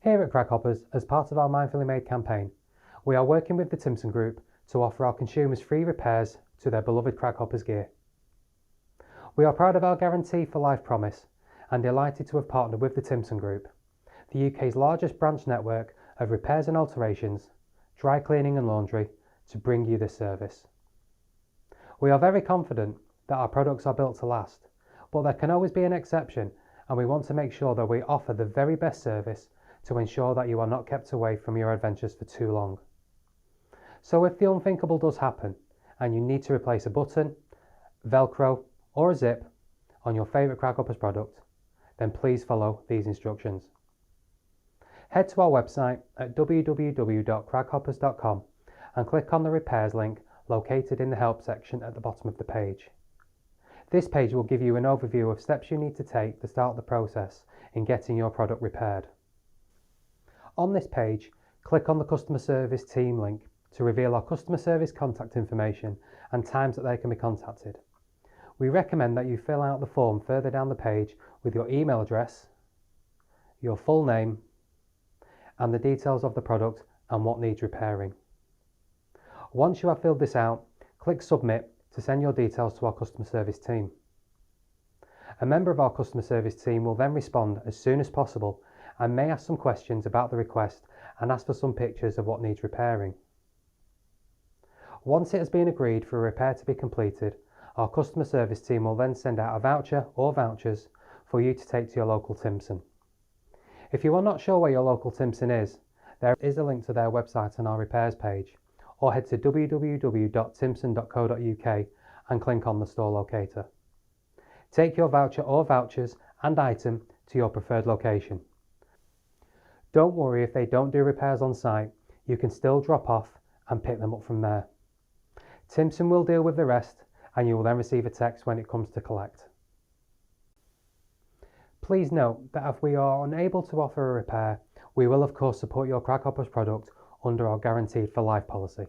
Here at Craghoppers, as part of our Mindfully Made campaign, we are working with the Timpson Group to offer our consumers free repairs to their beloved Craghoppers gear. We are proud of our Guarantee for Life promise and delighted to have partnered with the Timpson Group, the UK's largest branch network of repairs and alterations, dry cleaning and laundry, to bring you this service. We are very confident that our products are built to last, but there can always be an exception, and we want to make sure that we offer the very best service to ensure that you are not kept away from your adventures for too long. So if the unthinkable does happen and you need to replace a button, Velcro or a zip on your favourite Craghoppers product, then please follow these instructions. Head to our website at www.craghoppers.com and click on the repairs link located in the help section at the bottom of the page. This page will give you an overview of steps you need to take to start the process in getting your product repaired. On this page, click on the customer service team link to reveal our customer service contact information and times that they can be contacted. We recommend that you fill out the form further down the page with your email address, your full name, and the details of the product and what needs repairing. Once you have filled this out, click Submit to send your details to our customer service team. A member of our customer service team will then respond as soon as possible and may ask some questions about the request and ask for some pictures of what needs repairing. Once it has been agreed for a repair to be completed, our customer service team will then send out a voucher or vouchers for you to take to your local Timpson. If you are not sure where your local Timpson is, there is a link to their website on our repairs page, or head to www.timpson.co.uk and click on the store locator. Take your voucher or vouchers and item to your preferred location. Don't worry if they don't do repairs on site, you can still drop off and pick them up from there. Timpson will deal with the rest and you will then receive a text when it comes to collect. Please note that if we are unable to offer a repair, we will of course support your Craghoppers product under our Guaranteed for Life policy.